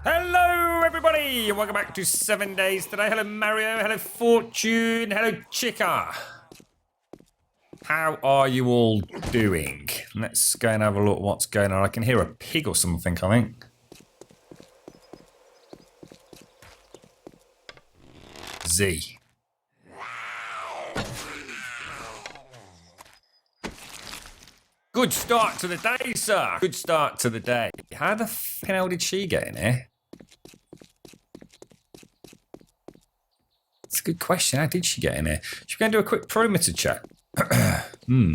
Hello, everybody, and welcome back to 7 Days Today. Hello, Mario. Hello, Fortune. Hello, Chica. How are you all doing? Let's go and have a look what's going on. I can hear a pig or something, I think. Z. Good start to the day, sir. Good start to the day. How the hell did she get in here? It's a good question. How did she get in here? Should we go and do a quick perimeter check? Now,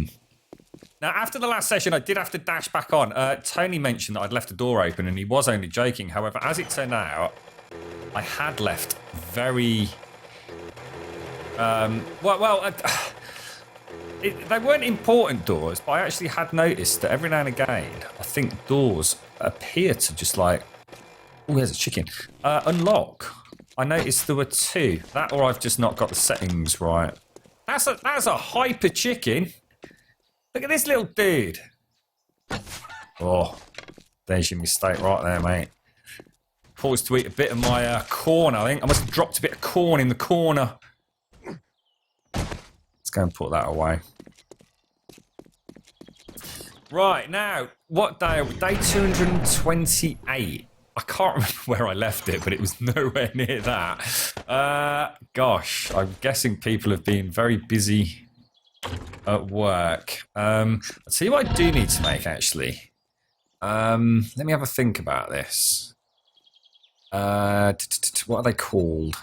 after the last session, I did have to dash back on. Tony mentioned that I'd left the door open, and he was only joking. However, as it turned out, I had left very... they weren't important doors, but I actually had noticed that every now and again, I think doors appear to just like... Oh, there's a chicken. Unlock. I noticed there were two. That or I've just not got the settings right. That's a hyper chicken. Look at this little dude. Oh, there's your mistake right there, mate. Paused to eat a bit of my corn, I think. I must have dropped a bit of corn in the corner. Let's go and put that away. Right, now, what day are we? Day 228. I can't remember where I left it, but it was nowhere near that. Gosh, I'm guessing people have been very busy at work. I'll tell you what I do need to make, actually. Let me have a think about this. What are they called?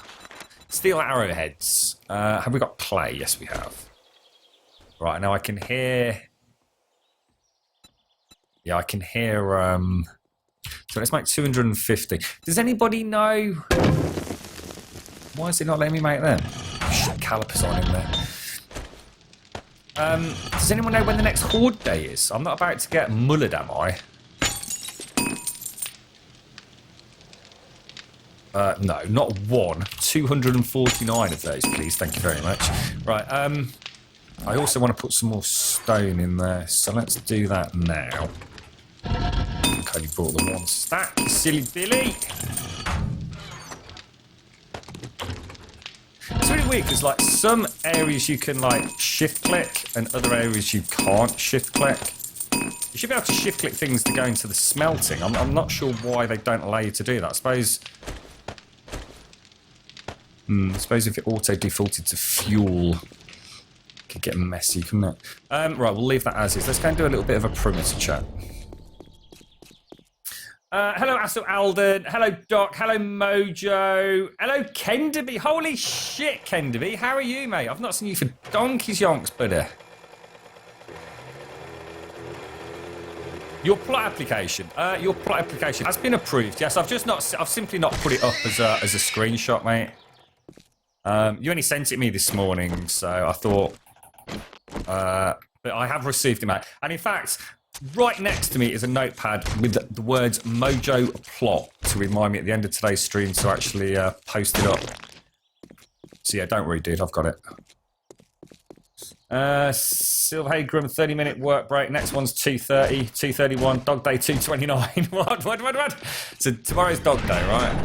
Steel arrowheads. Have we got clay? Yes, we have. Right, now I can hear... Yeah, I can hear... So let's make 250. Does anybody know... Why is it not letting me make them? Shit, calipers on in there. Does anyone know when the next Horde Day is? I'm not about to get mullered, am I? No, not one. 249 of those, please. Thank you very much. Right, I also want to put some more stone in there, so let's do that now. I only brought the one stack, silly Billy. It's really weird because, like, some areas you can, like, shift click and other areas you can't shift click. You should be able to shift click things to go into the smelting. I'm not sure why they don't allow you to do that. I suppose if it auto defaulted to fuel, it could get messy, couldn't it? Right, we'll leave that as is. Let's go and do a little bit of a perimeter chat. Hello, Astle Alden. Hello, Doc. Hello, Mojo. Hello, Kenderby. Holy shit, Kenderby. How are you, mate? I've not seen you for donkey's yonks, buddy. Your plot application. Your plot application has been approved. Yes, I've simply not put it up as a screenshot, mate. You only sent it me this morning, so I thought. But I have received it, mate. And in fact. Right next to me is a notepad with the words Mojo Plot to remind me at the end of today's stream to actually post it up. So yeah, don't worry, dude, I've got it. Silverhagrum, 30-minute work break. Next one's 2:30, 2:31. Dog day 2:29. What? So tomorrow's dog day, right?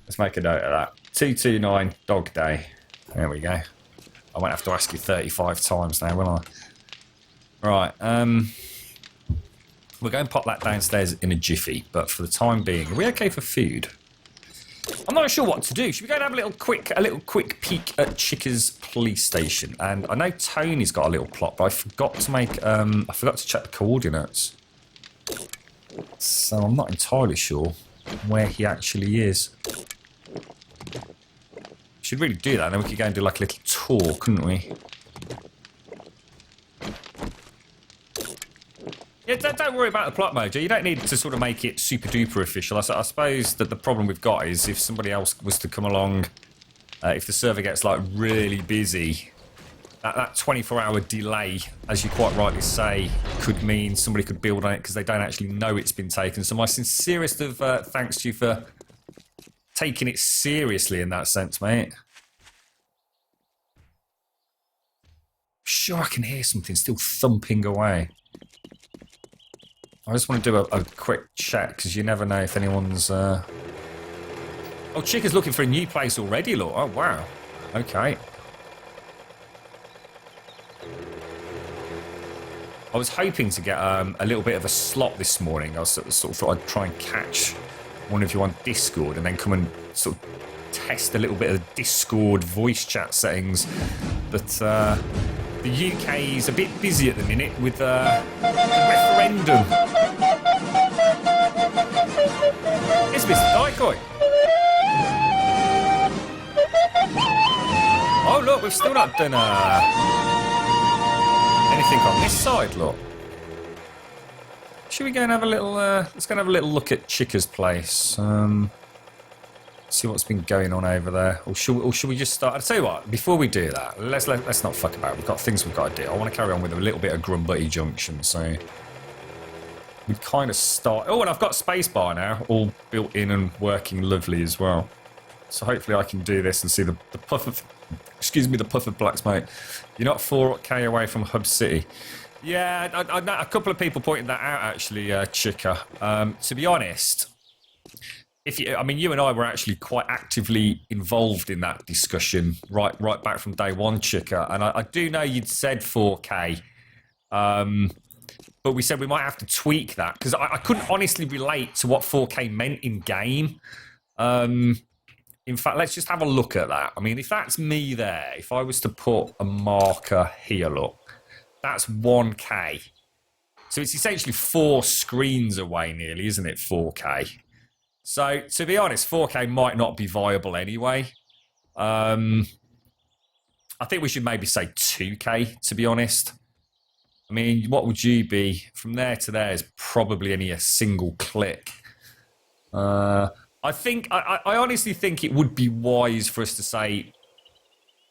Let's make a note of that. 2:29, dog day. There we go. I won't have to ask you 35 times now, will I? Right, we're going to pop that downstairs in a jiffy, but for the time being, are we okay for food? I'm not sure what to do. Should we go and have a little quick peek at Chica's police station? And I know Tony's got a little plot, but I forgot to check the coordinates. So I'm not entirely sure where he actually is. Should really do that, and then we could go and do like a little tour, couldn't we? Yeah, don't worry about the plot, Mojo. You don't need to sort of make it super duper official. I suppose that the problem we've got is if somebody else was to come along, if the server gets like really busy, that 24-hour delay, as you quite rightly say, could mean somebody could build on it because they don't actually know it's been taken. So my sincerest of thanks to you for taking it seriously in that sense, mate. Sure, I can hear something still thumping away. I just want to do a quick check, because you never know if anyone's... Oh, Chick is looking for a new place already, look. Oh, wow. Okay. I was hoping to get a little bit of a slot this morning. I sort of thought I'd try and catch one of you on Discord and then come and sort of test a little bit of Discord voice chat settings. But the UK is a bit busy at the minute with the referendum. It's Mr. Dykoi. Oh, look, we've still not done anything on this side, look. Should we go and have a little, let's go and have a little look at Chicka's place. See what's been going on over there. Or should we just start? I'll tell you what, before we do that, let's not fuck about. We've got things we've got to do. I want to carry on with a little bit of Grumbutty Junction, so we kind of start. Oh, and I've got spacebar now, all built in and working lovely as well. So hopefully I can do this and see the puff of, excuse me, the puff of blacks, mate. You're not 4K away from Hub City. Yeah, a couple of people pointed that out, actually, Chicka. To be honest, you and I were actually quite actively involved in that discussion right back from day one, Chicka. And I do know you'd said 4K, but we said we might have to tweak that because I couldn't honestly relate to what 4K meant in game. In fact, let's just have a look at that. I mean, if that's me there, if I was to put a marker here, look, that's 1K. So it's essentially 4 screens away nearly, isn't it, 4K? So, to be honest, 4K might not be viable anyway. I think we should maybe say 2K, to be honest. I mean, what would you be? From there to there is probably only a single click. I honestly think it would be wise for us to say,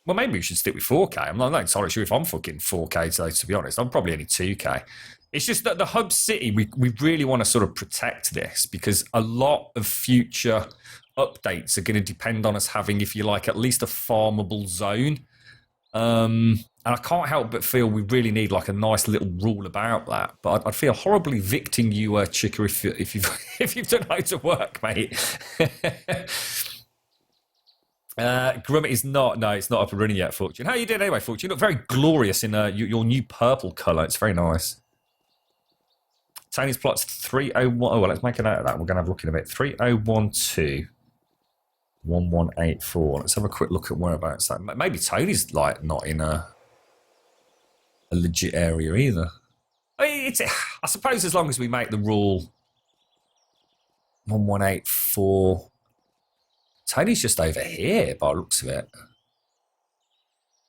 well, maybe we should stick with 4K. I'm not entirely sure if I'm fucking 4K today, to be honest. I'm probably only 2K. It's just that the Hub City, we really want to sort of protect this because a lot of future updates are going to depend on us having, if you like, at least a farmable zone. And I can't help but feel we really need like a nice little rule about that. But I'd feel horribly victing you, Chicka, if you've done loads of work, mate. Grummett is not. No, it's not up and running yet, Fortune. How are you doing anyway, Fortune? You look very glorious in your new purple colour. It's very nice. Tony's plot's 301. Oh, well, let's make a note of that. We're going to have a look in a bit. 3012 1184. Let's have a quick look at whereabouts that. Maybe Tony's like not in a legit area either. I mean, I suppose as long as we make the rule 1184. Tony's just over here by the looks of it.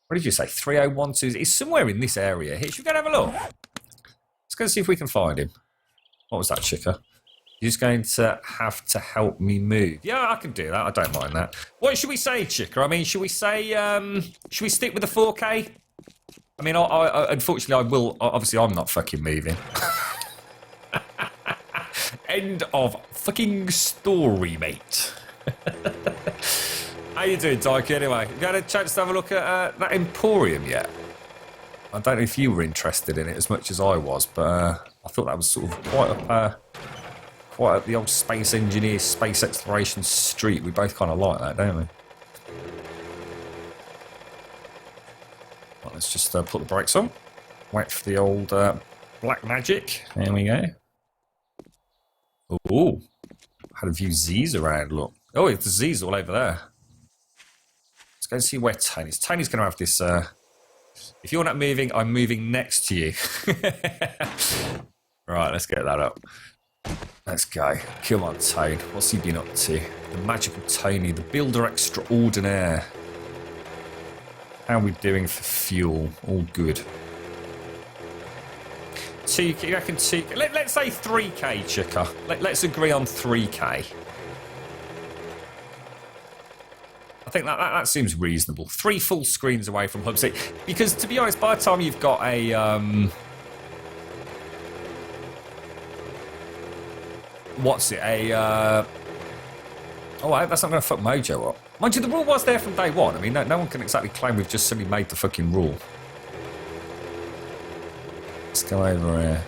What did you say? 3012? He's somewhere in this area here. Should we go and have a look? Let's go and see if we can find him. What was that, Chicka? You're just going to have to help me move. Yeah, I can do that. I don't mind that. What should we say, Chicka? I mean, should we say, should we stick with the 4K? I mean, I unfortunately, I will. Obviously, I'm not fucking moving. End of fucking story, mate. How you doing, Dyke? Anyway, you had a chance to have a look at that Emporium yet? I don't know if you were interested in it as much as I was, but I thought that was sort of quite up the old space engineer, space exploration street. We both kind of like that, don't we? Well, let's just put the brakes on. Wait for the old black magic. There we go. Oh, had a few Z's around, look. Oh, it's the Z's all over there. Let's go and see where Tony's. Tony's going to have this... if you're not moving, I'm moving next to you. Right, let's get that up. Let's go. Come on, Tone. What's he been up to? The magical Tony, the builder extraordinaire. How are we doing for fuel? All good. 2K, you reckon 2K? Let's say 3K, Chicka. Let's agree on 3K. I think that seems reasonable. 3 full screens away from Hub City. Because, to be honest, by the time you've got a... what's it? Oh, that's not going to fuck Mojo up. Mind you, the rule was there from day one. I mean, no one can exactly claim we've just suddenly made the fucking rule. Let's go over here.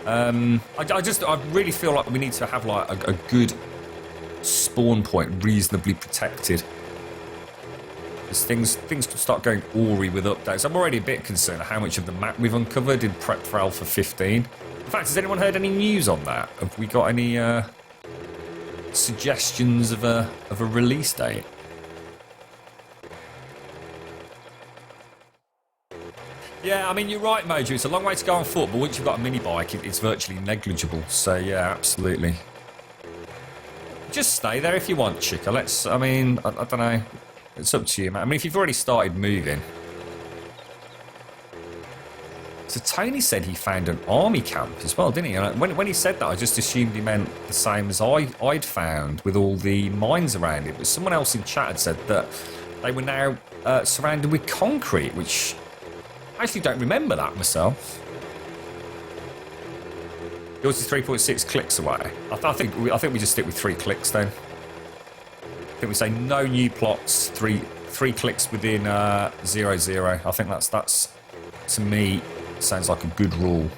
I really feel like we need to have like a good spawn point reasonably protected. Because things could start going awry with updates. I'm already a bit concerned at how much of the map we've uncovered in prep for Alpha 15. In fact, has anyone heard any news on that? Have we got any suggestions of a release date? Yeah, I mean, you're right, Mojo. It's a long way to go on foot, but once you've got a mini bike, it's virtually negligible. So, yeah, absolutely. Just stay there if you want, Chica. I don't know. It's up to you, man. I mean, if you've already started moving. So Tony said he found an army camp as well, didn't he? And when he said that, I just assumed he meant the same as I'd found with all the mines around it. But someone else in chat had said that they were now surrounded with concrete, which... I actually don't remember that myself. Yours is 3.6 clicks away. I think we just stick with 3 clicks then. I think we say no new plots, three clicks within 0, 0. I think that's to me sounds like a good rule.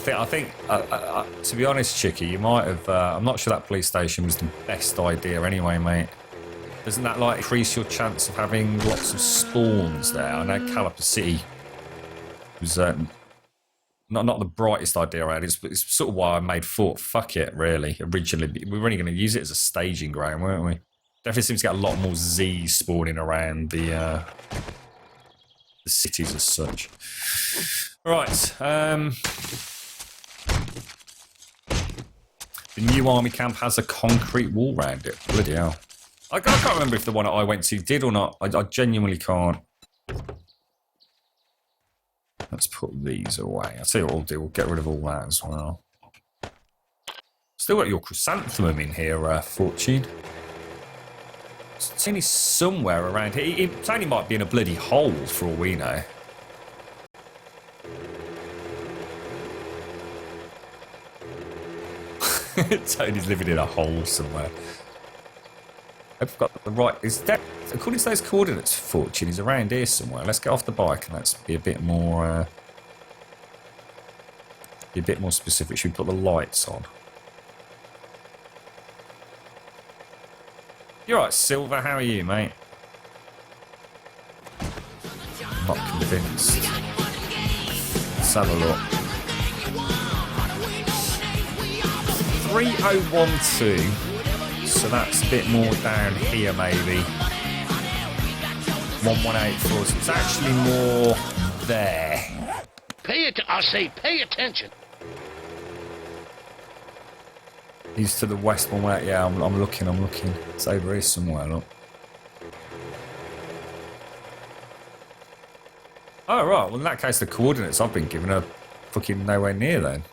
I think to be honest, Chicky, you might have... I'm not sure that police station was the best idea anyway, mate. Doesn't that, like, increase your chance of having lots of spawns there? I know Caliper City was not the brightest idea around it. It's sort of why I made Fort Fuck It, really, originally. We were only going to use it as a staging ground, weren't we? Definitely seems to get a lot more Z's spawning around the cities as such. Right, the new army camp has a concrete wall round it. Bloody hell. I can't remember if the one I went to did or not. I genuinely can't. Let's put these away. I'll tell you what we'll do. We'll get rid of all that as well. Still got your chrysanthemum in here, Fortune. It's only somewhere around here. It only might be in a bloody hole for all we know. Tony's living in a hole somewhere. I've got the right... Is that... According to those coordinates, Fortune is around here somewhere. Let's get off the bike and let's be a bit more... be a bit more specific. Should we put the lights on? You're right, Silver. How are you, mate? I'm not convinced. Let's have a look. 3012. So that's a bit more down here, maybe. 1184. So it's actually more there. I say, pay attention. He's to the west one. Yeah, I'm looking. It's over here somewhere, look. Oh, right. Well, in that case, the coordinates I've been given are fucking nowhere near then.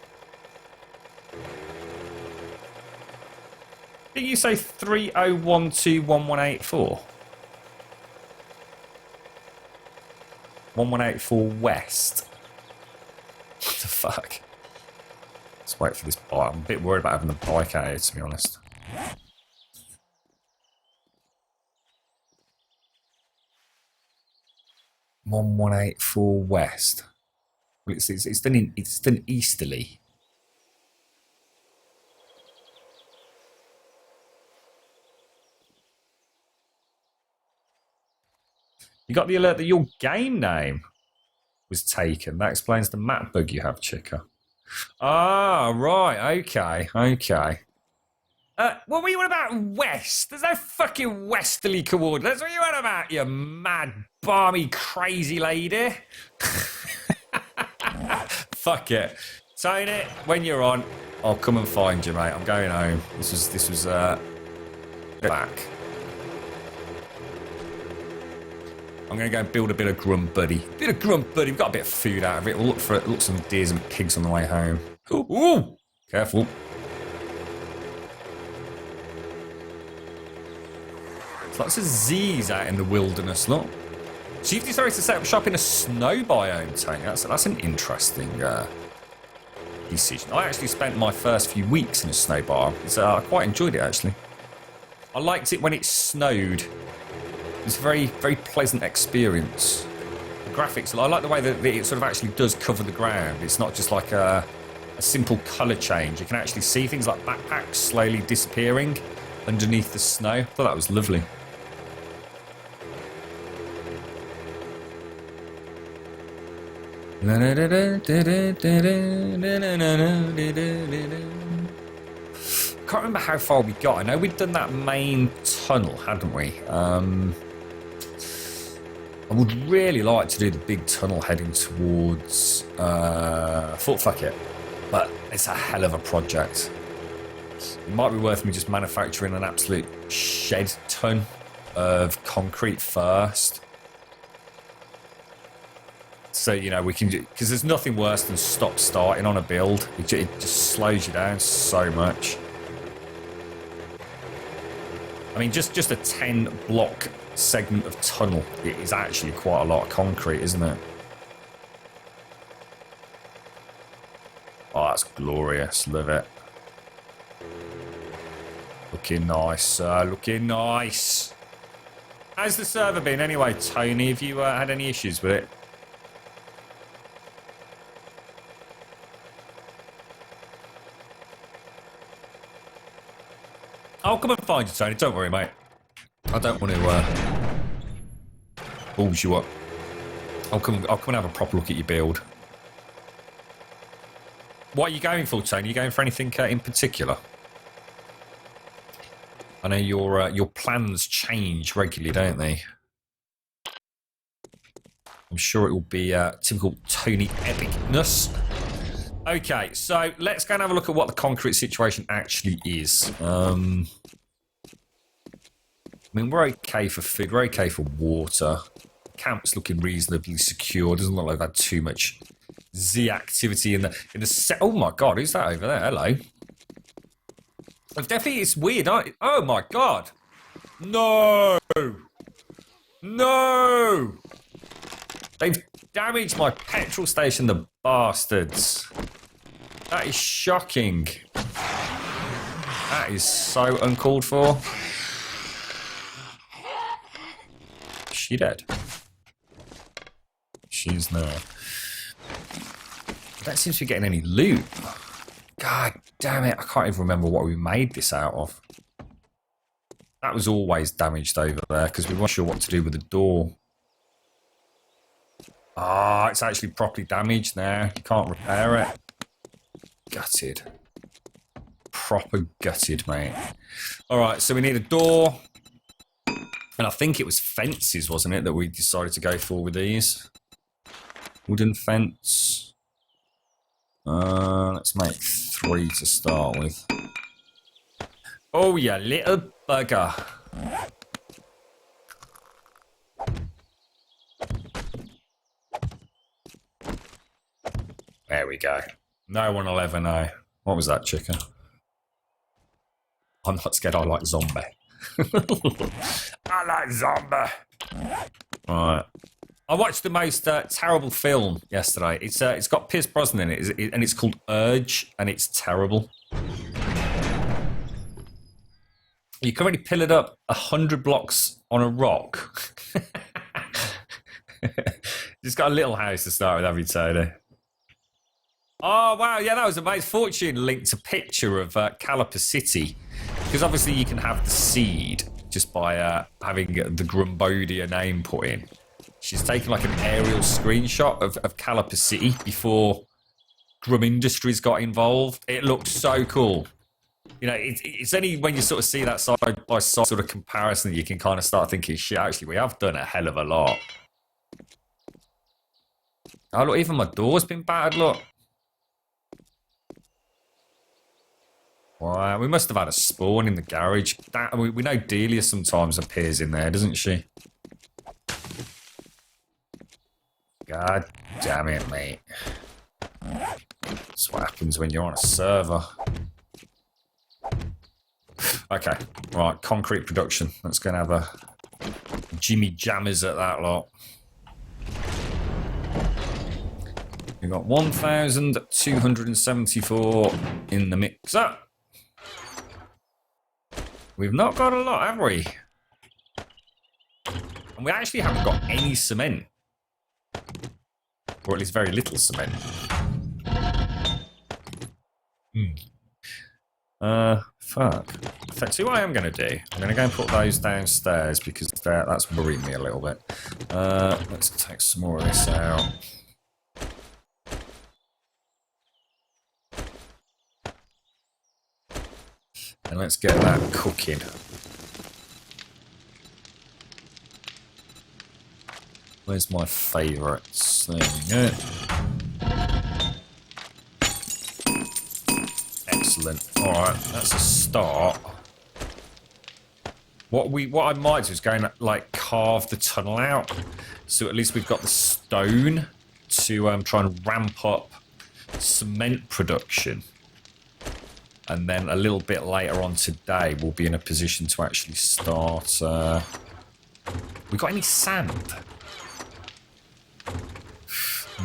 Didn't you say 30121184? 1184 west. What the fuck? Let's wait for this bike. I'm a bit worried about having the bike out here, to be honest. One 1184 west. Well, it's done easterly. You got the alert that your game name was taken. That explains the map bug you have, Chica. Ah, right. Okay. What were you on about west? There's no fucking westerly coordinates. What are you on about, you mad, balmy, crazy lady? Fuck it. Tony, when you're on, I'll come and find you, mate. I'm going home. This was back. I'm going to go and build a bit of Grunt Buddy. We've got a bit of food out of it. We'll look for some deers and pigs on the way home. Ooh. Careful. There's lots of Z's out in the wilderness, look. So you've decided to set up shop in a snow biome, Tony. That's an interesting decision. I actually spent my first few weeks in a snow biome. So I quite enjoyed it, actually. I liked it when it snowed. It's a very, very pleasant experience. The graphics, I like the way that it sort of actually does cover the ground. It's not just like a simple colour change. You can actually see things like backpacks slowly disappearing underneath the snow. I thought that was lovely. Can't remember how far we got. I know we'd done that main tunnel, hadn't we? I would really like to do the big tunnel heading towards Fort Fuckett, but it's a hell of a project. It might be worth me just manufacturing an absolute shed ton of concrete first. So, you know, we can do, because there's nothing worse than stop starting on a build. It just slows you down so much. I mean, just a 10 block segment of tunnel, it is actually quite a lot of concrete, isn't it? Oh, that's glorious. Love it. Looking nice, looking nice. How's the server been anyway, Tony? Have you had any issues with it? I'll come and find you, Tony. Don't worry, mate. I don't want to balls you up. I'll come and have a proper look at your build. What are you going for, Tony? Are you going for anything in particular? I know your plans change regularly, don't they? I'm sure it will be typical Tony epicness. Okay, so let's go and have a look at what the concrete situation actually is. I mean, we're okay for food, we're okay for water. Camp's looking reasonably secure. Doesn't look like they've had too much Z activity in the set. Oh my god, who's that over there? Hello. Definitely, it's weird. Oh my god. No. No. They've damaged my petrol station, the bastards. That is shocking. That is so uncalled for. Is she dead? She's not. I don't seem to be getting any loot. God damn it, I can't even remember what we made this out of. That was always damaged over there because we weren't sure what to do with the door. Ah, it's actually properly damaged now. You can't repair it. Gutted. Proper gutted, mate. Alright, so we need a door. And I think it was fences, wasn't it, that we decided to go for with these? Wooden fence. Let's make 3 to start with. Oh, you little bugger. There we go. No one will ever know. What was that, chicken? I'm not scared. I like zombie. I like zombie. Right. I watched the most terrible film yesterday. It's got Pierce Brosnan in it, and it's called Urge, and it's terrible. You can already pill it up 100 blocks on a rock. Just got a little house to start with, have you, Tony? Oh, wow, yeah, that was amazing. Fortune linked a picture of Caliper City, because obviously you can have the seed just by having the Grumbodia name put in. She's taken like an aerial screenshot of Caliper City before Grum Industries got involved. It looked so cool. You know, it's only when you sort of see that side by side sort of comparison that you can kind of start thinking, shit, actually, we have done a hell of a lot. Oh, look, even my door's been battered, look. Wow, we must have had a spawn in the garage. We know Delia sometimes appears in there, doesn't she? God damn it, mate. That's what happens when you're on a server. Okay, right, concrete production. Let's go and have a Jimmy Jammers at that lot. We've got 1,274 in the mixer. We've not got a lot, have we? And we actually haven't got any cement. Or at least very little cement. Fuck. See what I am going to do? I'm going to go and put those downstairs because that's worrying me a little bit. Let's take some more of this out. And let's get that cooking. Where's my favourites? There we go. Excellent. Alright, that's a start. What I might do is go and like carve the tunnel out. So at least we've got the stone to try and ramp up cement production. And then a little bit later on today, we'll be in a position to actually start... we got any sand?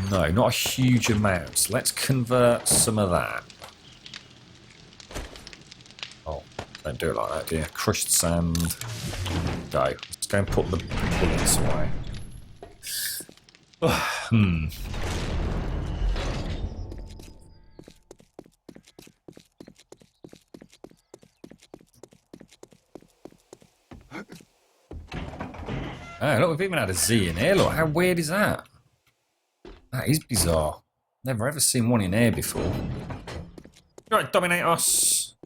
No, not a huge amount. Let's convert some of that. Oh, don't do it like that, do you? Crushed sand. Go. Let's go and put the bullets away. Oh, look, we've even had a Z in here. Look, how weird is that? That is bizarre. Never ever seen one in here before. Right, dominate us.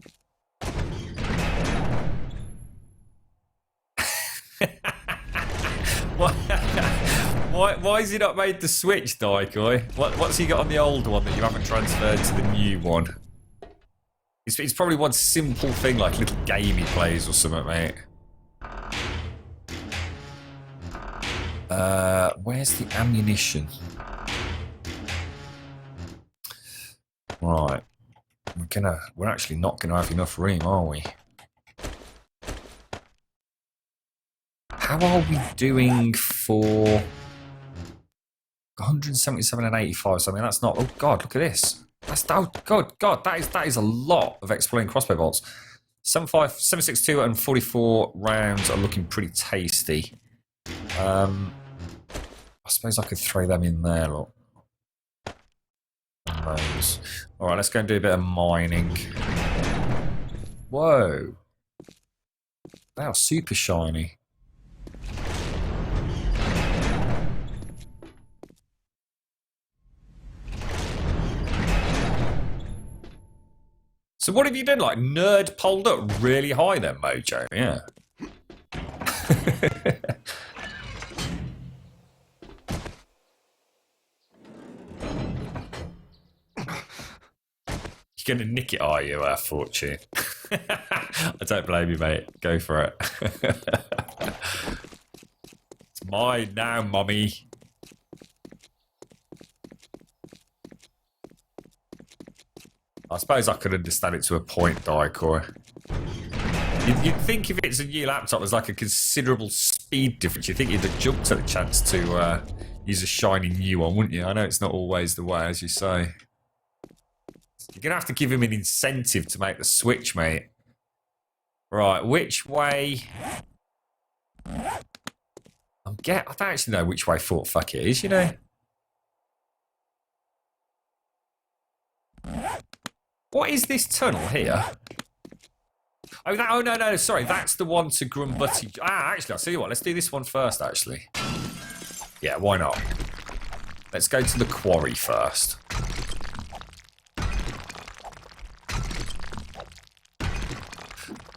Why has he not made the switch, Daikoi? What's he got on the old one that you haven't transferred to the new one? It's probably one simple thing like little game he plays or something, mate. Where's the ammunition? Right. We're actually not gonna have enough room, are we? How are we doing for 177 and 85? So I mean that's not, oh god, look at this. That's, oh god, that is a lot of exploding crossbow bolts. 7.62 and 44 rounds are looking pretty tasty. I suppose I could throw them in there, look. Those. Alright, let's go and do a bit of mining. Whoa. They are super shiny. So what have you done? Like nerd pulled up really high then, Mojo? Yeah. You're going to nick it, are you, Fortune? I don't blame you, mate. Go for it. It's mine now, mummy. I suppose I could understand it to a point, Daikoi. You'd think if it's a new laptop, there's like a considerable speed difference. You'd think you'd have jumped at the chance to use a shiny new one, wouldn't you? I know it's not always the way, as you say. You're going to have to give him an incentive to make the switch, mate. Right, which way... I don't actually know which way Fort Fuck it is, you know? What is this tunnel here? Oh, no, sorry. That's the one to Grumbutty. Actually, I'll tell you what. Let's do this one first, actually. Yeah, why not? Let's go to the quarry first.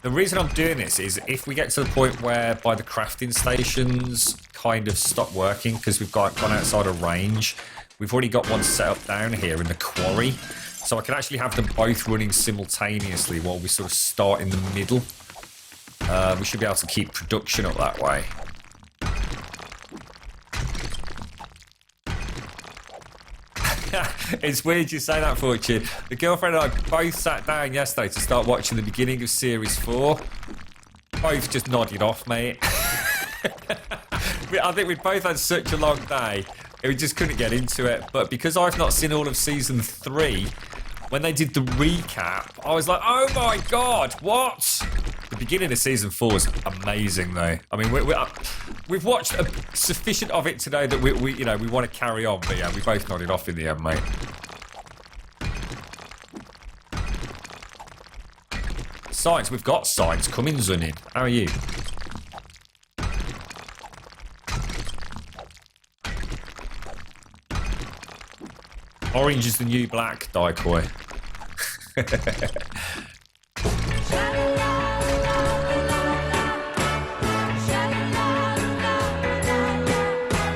The reason I'm doing this is if we get to the point whereby the crafting stations kind of stop working because we've gone outside of range, we've already got one set up down here in the quarry. So I can actually have them both running simultaneously while we sort of start in the middle. We should be able to keep production up that way. It's weird you say that, Fortune. The girlfriend and I both sat down yesterday to start watching the beginning of Series 4. Both just nodded off, mate. I think we both had such a long day, we just couldn't get into it. But because I've not seen all of Season 3, when they did the recap, I was like, oh my god, what? The beginning of season 4 was amazing, though. I mean, we've watched sufficient of it today that we want to carry on. But yeah, we both nodded off in the end, mate. Science, we've got science coming, Zunin. How are you? Orange is the new black, Daikoi.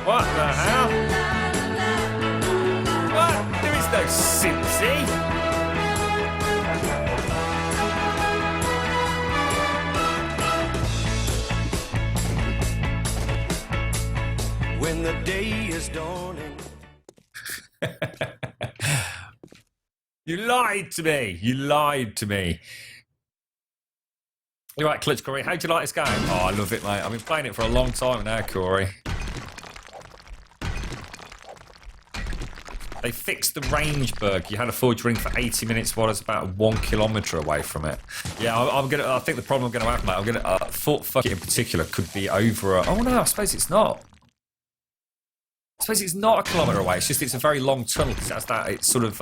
What the hell? What? There is no Simpsy. When the day is dawning. You lied to me. You lied to me. You're right, Clutch Corey. How'd you like this game? Oh, I love it, mate. I've been playing it for a long time now, Corey. They fixed the range bug. You had a forge ring for 80 minutes while I was about 1 kilometre away from it. Yeah, I think the problem I'm gonna have, mate. Fort Fuck in particular could be over. Oh no, I suppose it's not. I suppose it's not a kilometre away. It's just it's a very long tunnel because it has that. It's sort of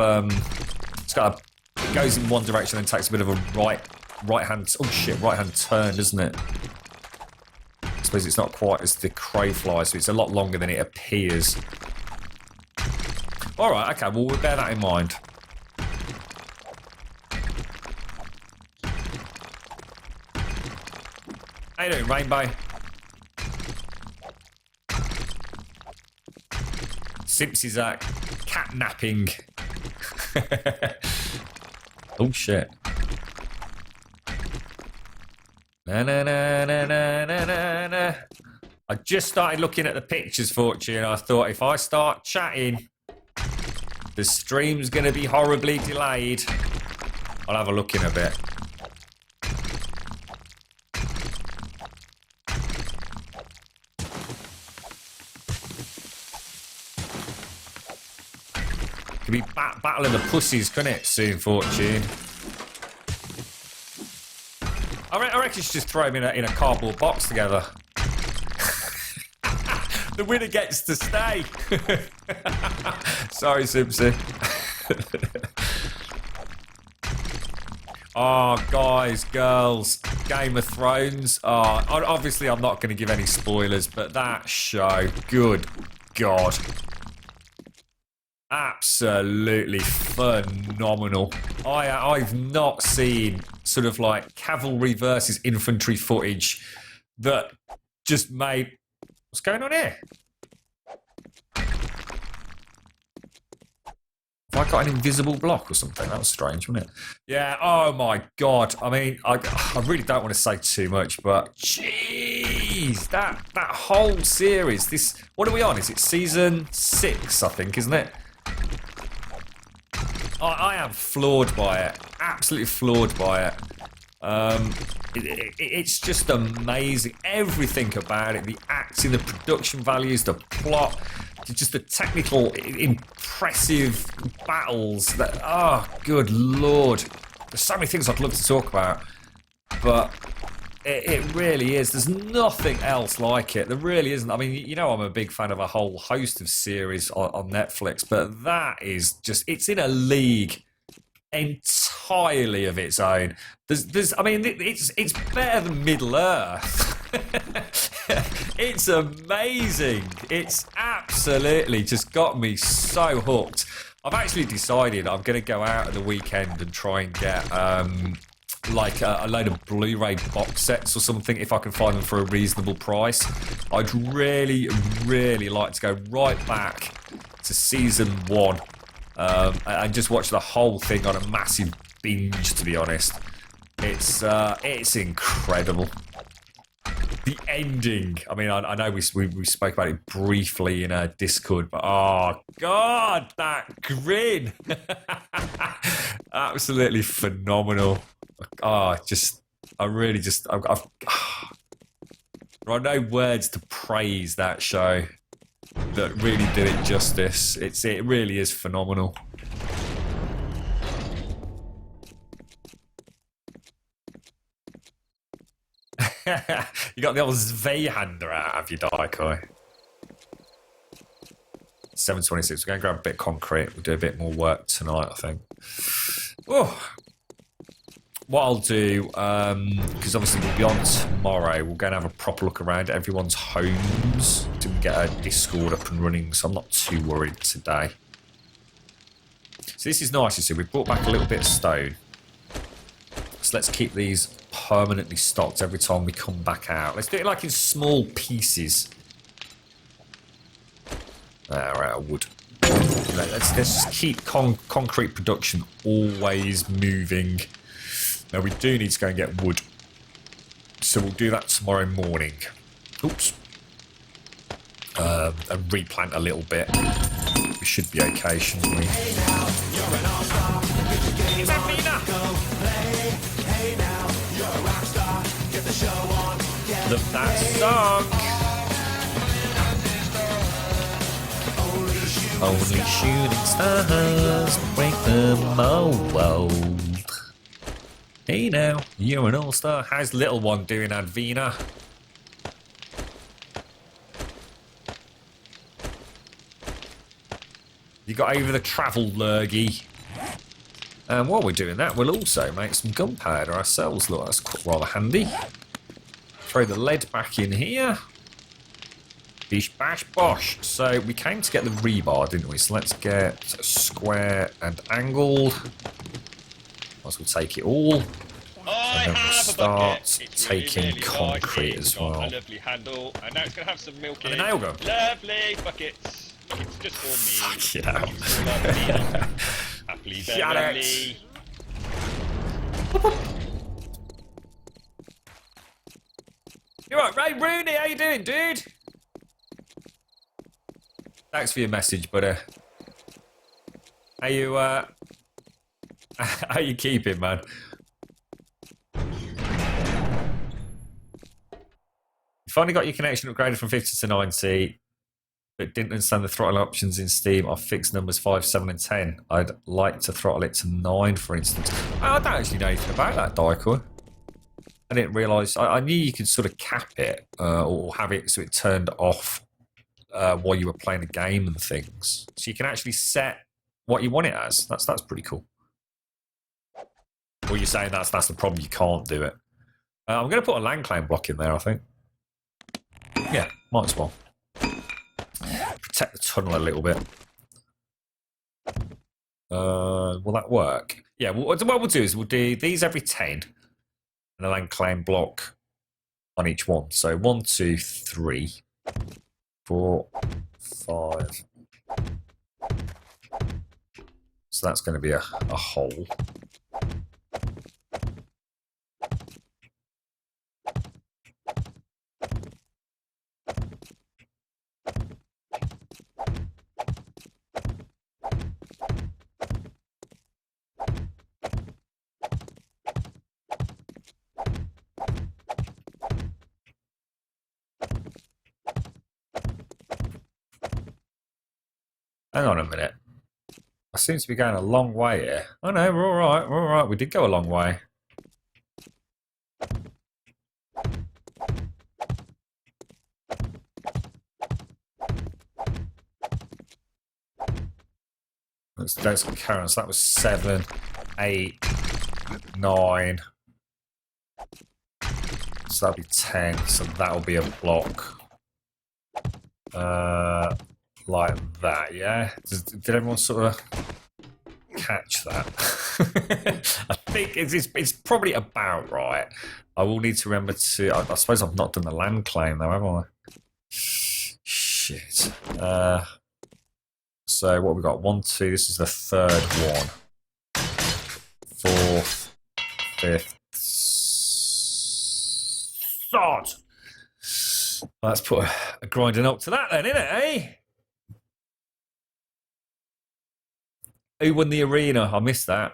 it goes in one direction and takes a bit of a right hand turn, doesn't it? I suppose it's not quite as the crow flies, so it's a lot longer than it appears. All right, okay. Well, we'll bear that in mind. How you doing, Rainbow? Simpsy Zach, catnapping. Oh shit. Na na na na na na na. I just started looking at the pictures, Fortune. I thought if I start chatting, the stream's going to be horribly delayed. I'll have a look in a bit. Could be battling the pussies, couldn't it, soon, Fortune? I reckon you should just throw him in a cardboard box together. The winner gets to stay. Sorry, Simpsy. Oh, guys, girls, Game of Thrones. Oh, obviously, I'm not going to give any spoilers, but that show, good God. Absolutely phenomenal. I've not seen sort of like cavalry versus infantry footage that just made... What's going on here? Have I got an invisible block or something? That was strange, wasn't it? Yeah, oh my God. I mean, I really don't want to say too much, but jeez, that whole series, this... What are we on? Is it season 6, I think, isn't it? I am floored by it. Absolutely floored by it. It's just amazing. Everything about it. The acting, the production values, the plot, just the technical, impressive battles. That, oh, good Lord. There's so many things I'd love to talk about. But it really is. There's nothing else like it. There really isn't. I mean, you know, I'm a big fan of a whole host of series on Netflix, but that is just, it's in a league entirely of its own. I mean, it's better than Middle Earth. It's amazing. It's absolutely just got me so hooked. I've actually decided I'm going to go out at the weekend and try and get like a load of Blu-ray box sets or something if I can find them for a reasonable price. I'd really, really like to go right back to season 1 and just watch the whole thing on a massive binge, to be honest. It's incredible. The ending, I mean, I know we spoke about it briefly in our Discord, but oh God, that grin. Absolutely phenomenal. I've there are no words to praise that show that really do it justice. It really is phenomenal. You got the old Zweihander out, have you, Daikoi? 7:26. We're going to grab a bit of concrete. We'll do a bit more work tonight, I think. Oh. What I'll do, because obviously we'll be on tomorrow, we'll go and have a proper look around everyone's homes. Didn't get a Discord up and running, so I'm not too worried today. So this is nice, you see. We've brought back a little bit of stone. So let's keep these permanently stocked every time we come back out. Let's do it like in small pieces. Alright, wood. Let's just keep concrete production always moving. Now we do need to go and get wood. So we'll do that tomorrow morning. Oops. And replant a little bit. We should be okay, shouldn't we? Hey now, you're an all-star. Is that Mina? Hey now, you're a rock star. Get the show on. Love that song. Only shooting stars break the mold. Hey now, you're an all-star. How's little one doing, Advina? You got over the travel lurgy. And while we're doing that, we'll also make some gunpowder ourselves. Look, that's quite rather handy. Throw the lead back in here. Bish bash bosh. So we came to get the rebar, didn't we? So let's get square and angled. Might as well take it all. And then we'll start taking concrete as well. A lovely handle, and now it's going to have some milk in And a nail gun. Lovely buckets. It's just for me. Fuck it out. Happily Shut verily. You're right, Ray Rooney. How you doing, dude? Thanks for your message, buddy. How you how you keeping, man? You finally got your connection upgraded from 50 to 90, but didn't understand the throttle options in Steam are fixed numbers 5, 7, and 10. I'd like to throttle it to 9, for instance. I don't actually know anything about that, Daikoi. I didn't realise. I knew you could sort of cap it or have it so it turned off while you were playing the game and things. So you can actually set what you want it as. That's pretty cool. Or you're saying that's the problem, you can't do it. I'm going to put a land claim block in there, I think. Yeah, might as well. Protect the tunnel a little bit. Will that work? Yeah, what we'll do is we'll do these every 10 and a land claim block on each one. So 1, 2, 3, 4, 5. So that's going to be a hole. Hang on a minute. I seem to be going a long way here. Oh no, we're alright, we're alright. We did go a long way. Let's carry on. So that was 7, 8, 9. So that'll be 10. So that'll be a block. Like that, yeah? Did everyone sort of catch that? I think it's probably about right. I will need to remember to... I suppose I've not done the land claim, though, have I? Shit. So what have we got? 1, 2. This is the third one. 4th, 5th. Sod! Let's put a grinding up to that then, innit, eh? Who won the arena? I missed that.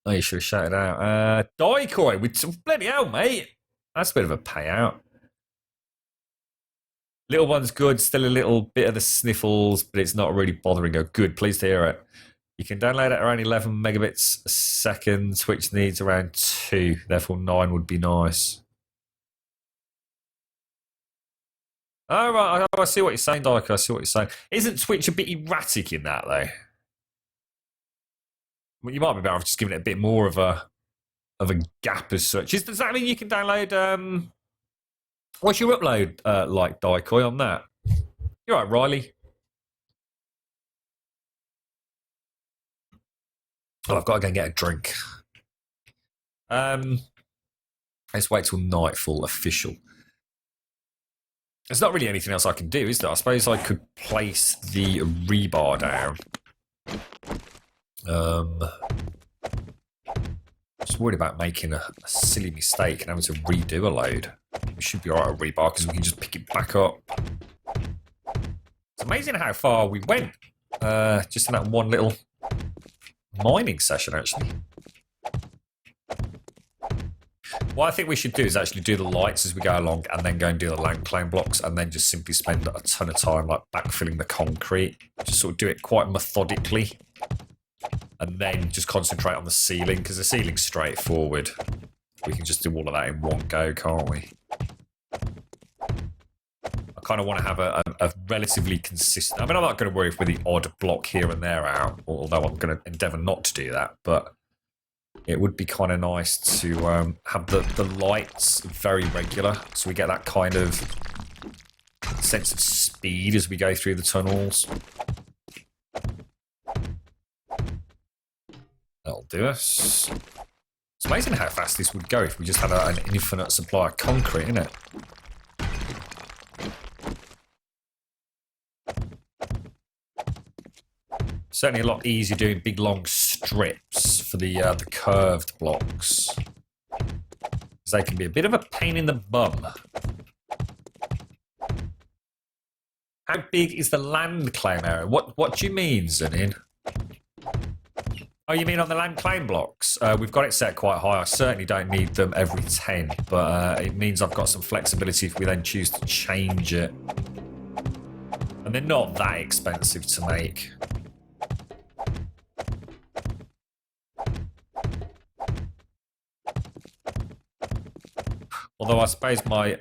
Oh, you should have shouted out. Daikoi with some bloody hell, mate. That's a bit of a payout. Little one's good, still a little bit of the sniffles, but it's not really bothering her. Good, pleased to hear it. You can download at around 11 megabits a second. Twitch needs around 2, therefore 9 would be nice. Oh, right. I see what you're saying, Dyke. I see what you're saying. Isn't Twitch a bit erratic in that, though? Well, you might be better off just giving it a bit more of a gap as such. Does that mean you can download... what's your upload like, Dyke, on that? You're right, Riley. Oh, I've got to go and get a drink. Let's wait till nightfall official. There's not really anything else I can do, is there? I suppose I could place the rebar down. Just worried about making a silly mistake and having to redo a load. We should be alright with rebar because we can just pick it back up. It's amazing how far we went. Just in that one little mining session, actually. What I think we should do is actually do the lights as we go along and then go and do the land claim blocks and then just simply spend a ton of time like backfilling the concrete. Just sort of do it quite methodically. And then just concentrate on the ceiling because the ceiling's straightforward. We can just do all of that in one go, can't we? I kind of want to have a relatively consistent... I mean, I'm not going to worry with the odd block here and there out, although I'm going to endeavour not to do that, but... It would be kind of nice to have the lights very regular, so we get that kind of sense of speed as we go through the tunnels. That'll do us. It's amazing how fast this would go if we just had an infinite supply of concrete, isn't it? Certainly a lot easier doing big long strips for the curved blocks. Because they can be a bit of a pain in the bum. How big is the land claim area? What do you mean, Zanin? Oh, you mean on the land claim blocks? We've got it set quite high. I certainly don't need them every 10, but it means I've got some flexibility if we then choose to change it. And they're not that expensive to make. Although I suppose my